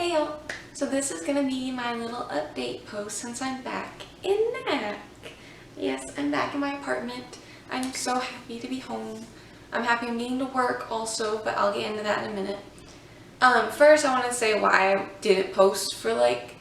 Hey y'all, so this is going to be my little update post since I'm back in NAC. Yes, I'm back in my apartment. I'm so happy to be home. I'm happy I'm getting to work also, but I'll get into that in a minute. First I want to say why I didn't post for like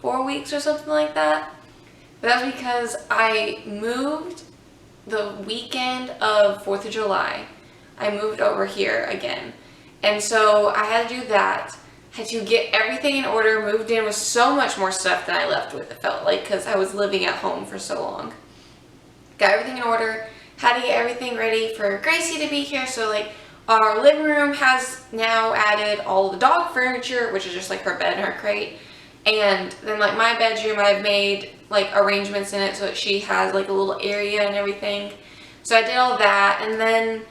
4 weeks or something like that. But that's because I moved the weekend of 4th of July. I moved over here again. And so I had to do that. Had to get everything in order, moved in with so much more stuff than I left with, it felt like, because I was living at home for so long. Got everything in order, had to get everything ready for Gracie to be here, so like our living room has now added all the dog furniture, which is just like her bed and her crate, and then like my bedroom I've made like arrangements in it so that she has like a little area and everything. So I did all that, and then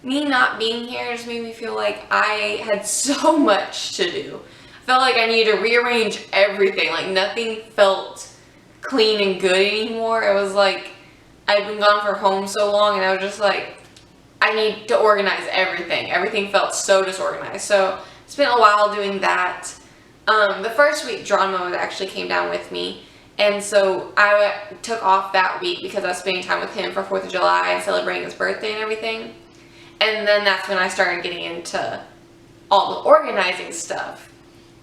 me not being here just made me feel like I had so much to do. I felt like I needed to rearrange everything. Like nothing felt clean and good anymore. It was like I'd been gone from home so long and I was just like, I need to organize everything. Everything felt so disorganized. So spent a while doing that. The first week Geronimo actually came down with me. And so I took off that week because I was spending time with him for 4th of July and celebrating his birthday and everything. And then that's when I started getting into all the organizing stuff.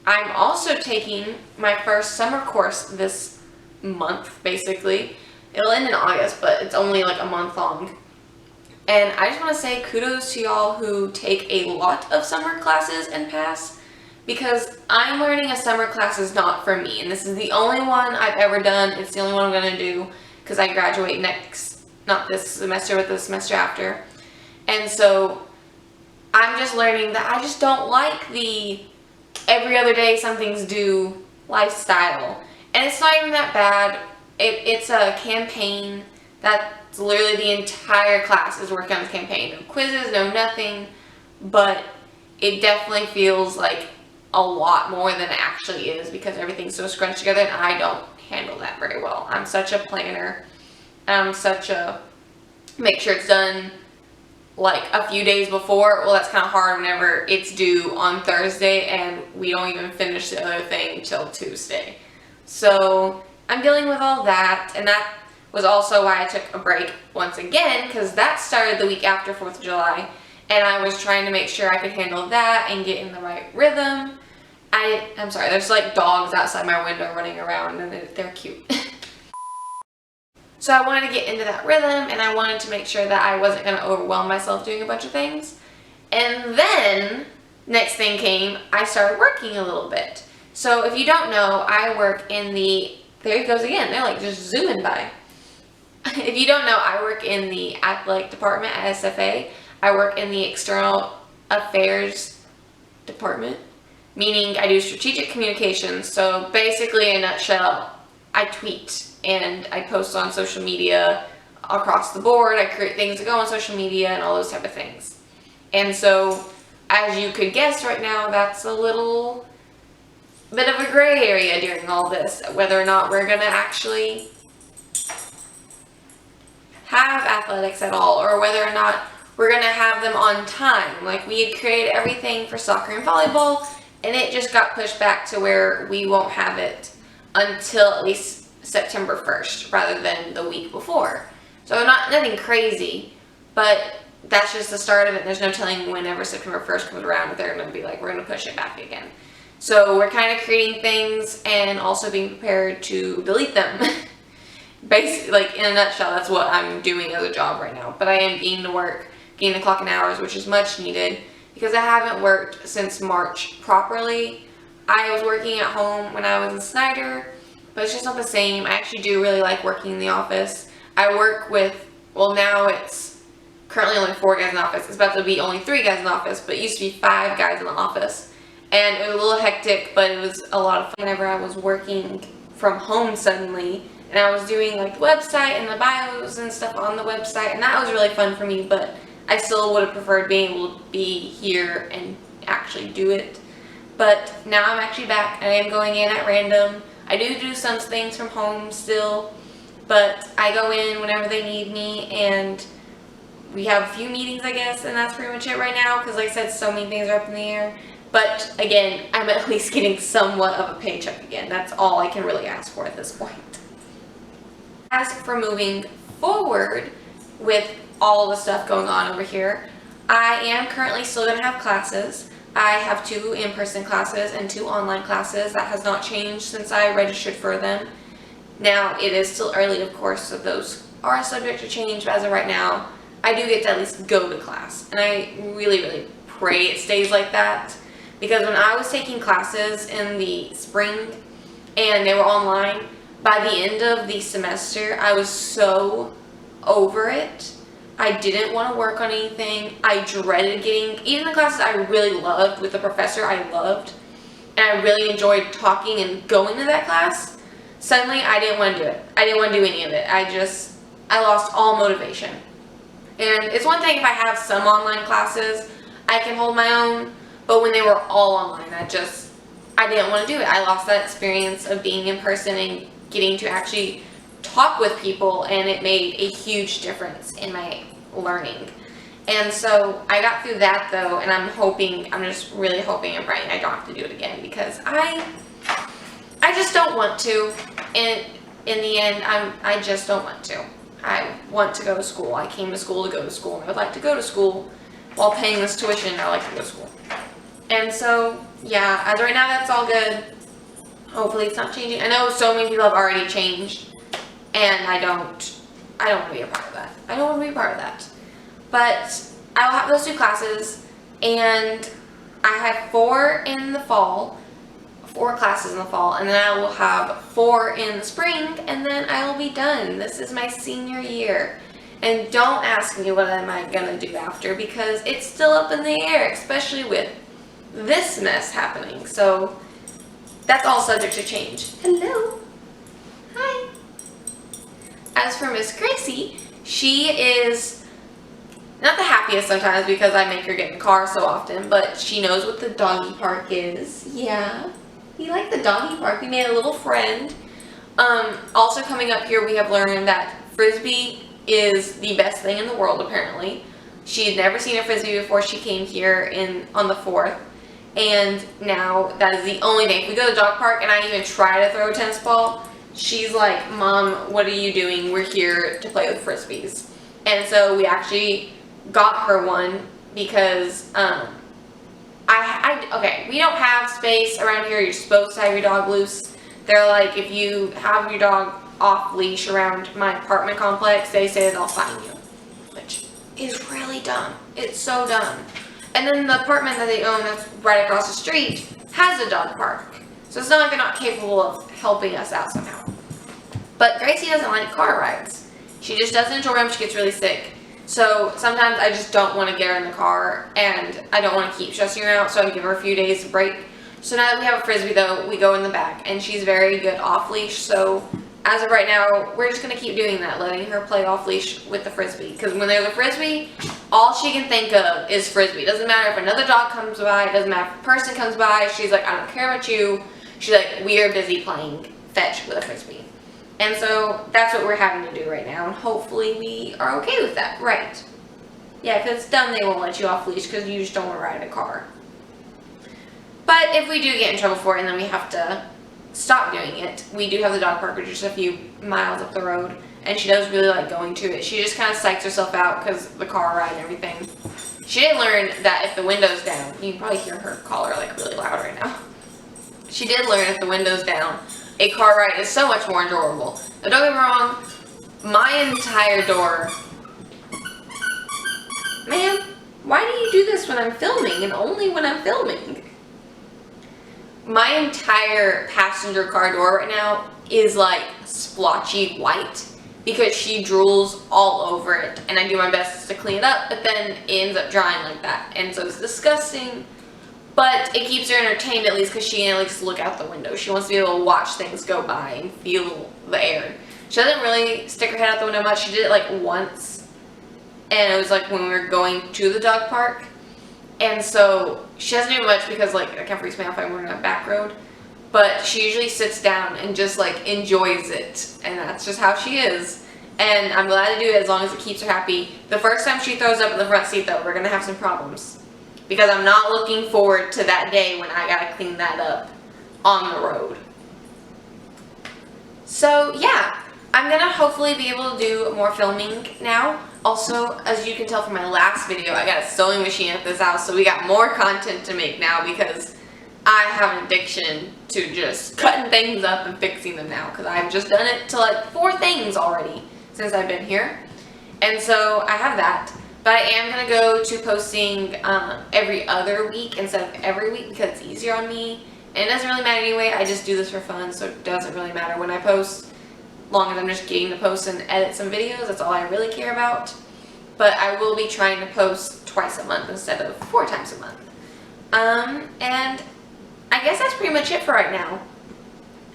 I'm also taking my first summer course this month, basically. It'll end in August, but it's only like a month long. And I just want to say kudos to y'all who take a lot of summer classes and pass, because I'm learning a summer class is not for me. And this is the only one I've ever done. It's the only one I'm going to do because I graduate not this semester, but the semester after. And so I'm just learning that I just don't like the every other day something's due lifestyle. And it's not even that bad. It's a campaign that's literally the entire class is working on this campaign. No quizzes, no nothing. But it definitely feels like a lot more than it actually is because everything's so scrunched together and I don't handle that very well. I'm such a planner. I'm such a make sure it's done like a few days before. Well, that's kind of hard whenever it's due on Thursday and we don't even finish the other thing till Tuesday. So I'm dealing with all that, and that was also why I took a break once again, because that started the week after 4th of July, and I was trying to make sure I could handle that and get in the right rhythm. I'm sorry, there's like dogs outside my window running around, and they're cute. So I wanted to get into that rhythm, and I wanted to make sure that I wasn't going to overwhelm myself doing a bunch of things. And then, next thing came, I started working a little bit. So if you don't know, I work in the, there he goes again, they're like just zooming by. If you don't know, I work in the athletic department at SFA. I work in the external affairs department, meaning I do strategic communications. So basically, in a nutshell, I tweet and I post on social media across the board. I create things that go on social media and all those type of things. And so, as you could guess right now, that's a little bit of a gray area during all this, whether or not we're going to actually have athletics at all, or whether or not we're going to have them on time. Like, we had created everything for soccer and volleyball, and it just got pushed back to where we won't have it until at least September 1st rather than the week before. So nothing crazy, but that's just the start of it. There's no telling whenever September 1st comes around if they're going to be like, we're going to push it back again. So we're kind of creating things and also being prepared to delete them. Basically, like in a nutshell, that's what I'm doing as a job right now. But I am getting to work, getting the clock in hours, which is much needed because I haven't worked since March properly. I was working at home when I was in Snyder, but it's just not the same. I actually do really like working in the office. I work with, well, now it's currently only 4 guys in the office. It's about to be only 3 guys in the office, but it used to be 5 guys in the office. And it was a little hectic, but it was a lot of fun whenever I was working from home suddenly. And I was doing like the website and the bios and stuff on the website, and that was really fun for me, but I still would have preferred being able to be here and actually do it. But now I'm actually back. I am going in at random. I do some things from home still, but I go in whenever they need me, and we have a few meetings, I guess, and that's pretty much it right now, because like I said, so many things are up in the air. But again, I'm at least getting somewhat of a paycheck again. That's all I can really ask for at this point. As for moving forward with all the stuff going on over here, I am currently still going to have classes. I have 2 in-person classes and 2 online classes. That has not changed since I registered for them. Now, it is still early, of course, so those are subject to change, but as of right now, I do get to at least go to class. And I really, really pray it stays like that. Because when I was taking classes in the spring and they were online, by the end of the semester, I was so over it. I didn't want to work on anything. I dreaded getting, even the classes I really loved with the professor I loved, and I really enjoyed talking and going to that class, suddenly I didn't want to do it. I didn't want to do any of it. I lost all motivation. And it's one thing if I have some online classes, I can hold my own, but when they were all online, I didn't want to do it. I lost that experience of being in person and getting to actually talk with people, and it made a huge difference in my learning. And so I got through that though, and I'm just really hoping and praying I don't have to do it again, because I just don't want to. And in the end, I just don't want to. I want to go to school. I came to school to go to school, and I would like to go to school while paying this tuition. I like to go to school. And so, yeah, as of right now, that's all good. Hopefully it's not changing. I know so many people have already changed, and I don't want to be a part of that. I don't want to be a part of that. But I'll have those 2 classes, and I have 4 in the fall, 4 classes in the fall, and then I will have 4 in the spring, and then I will be done. This is my senior year. And don't ask me what am I going to do after, because it's still up in the air, especially with this mess happening. So that's all subject to change. Hello. Hi. As for Miss Gracie, she is not the happiest sometimes because I make her get in the car so often, but she knows what the doggy park is. Yeah. We like the doggy park. We made a little friend. Also coming up here, we have learned that Frisbee is the best thing in the world, apparently. She had never seen a Frisbee before she came here on the 4th. And now that is the only thing. If we go to the dog park and I even try to throw a tennis ball, she's like, Mom, what are you doing? We're here to play with Frisbees. And so we actually got her one because okay, we don't have space around here. You're supposed to have your dog loose. They're like, if you have your dog off leash around my apartment complex, they say they'll fine you, which is really dumb. It's so dumb. And then the apartment that they own that's right across the street has a dog park. So it's not like they're not capable of helping us out somehow. But Gracie doesn't like car rides. She just doesn't enjoy them. She gets really sick. So sometimes I just don't want to get her in the car, and I don't want to keep stressing her out, so I give her a few days to break. So now that we have a Frisbee though, we go in the back, and she's very good off leash. So as of right now, we're just going to keep doing that, letting her play off leash with the Frisbee. Because when there's a Frisbee, all she can think of is Frisbee. It doesn't matter if another dog comes by, it doesn't matter if a person comes by. She's like, I don't care about you. She's like, we are busy playing fetch with a Frisbee. And so that's what we're having to do right now. And hopefully we are okay with that. Right. Yeah, because it's dumb they won't let you off leash because you just don't want to ride a car. But if we do get in trouble for it and then we have to stop doing it, we do have the dog park just a few miles up the road, and she does really like going to it. She just kind of psychs herself out because the car ride and everything. She did learn that if the window's down, you can probably hear her collar like really loud right now. She did learn if the window's down, a car ride is so much more enjoyable. Now don't get me wrong, my entire door... Ma'am, why do you do this when I'm filming and only when I'm filming? My entire passenger car door right now is like splotchy white because she drools all over it, and I do my best to clean it up, but then it ends up drying like that, and so it's disgusting, but it keeps her entertained at least because she can at least look out the window. She wants to be able to watch things go by and feel the air. She doesn't really stick her head out the window much. She did it like once, and it was like when we were going to the dog park. And so she doesn't do much because like it kind of freaks me out if I'm on a back road. But she usually sits down and just like enjoys it. And that's just how she is. And I'm glad to do it as long as it keeps her happy. The first time she throws up in the front seat though, we're going to have some problems. because I'm not looking forward to that day when I gotta clean that up on the road. So yeah, I'm gonna hopefully be able to do more filming now. Also, as you can tell from my last video, I got a sewing machine at this house, so we got more content to make now because I have an addiction to just cutting things up and fixing them now, because I've just done it to like 4 things already since I've been here. And so I have that, but I am going to go to posting every other week instead of every week because it's easier on me. And it doesn't really matter anyway, I just do this for fun, so it doesn't really matter when I post. As long as I'm just getting to post and edit some videos, that's all I really care about. But I will be trying to post twice a month instead of 4 times a month. And I guess that's pretty much it for right now.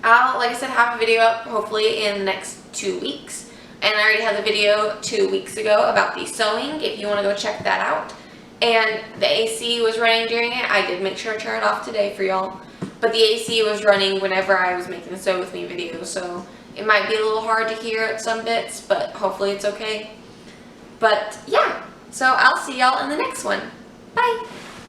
I'll, like I said, have a video up hopefully in the next 2 weeks. And I already had the video 2 weeks ago about the sewing, if you want to go check that out. And the AC was running during it. I did make sure to turn it off today for y'all. But the AC was running whenever I was making the Sew With Me video, so it might be a little hard to hear at some bits, but hopefully it's okay. But yeah, so I'll see y'all in the next one. Bye!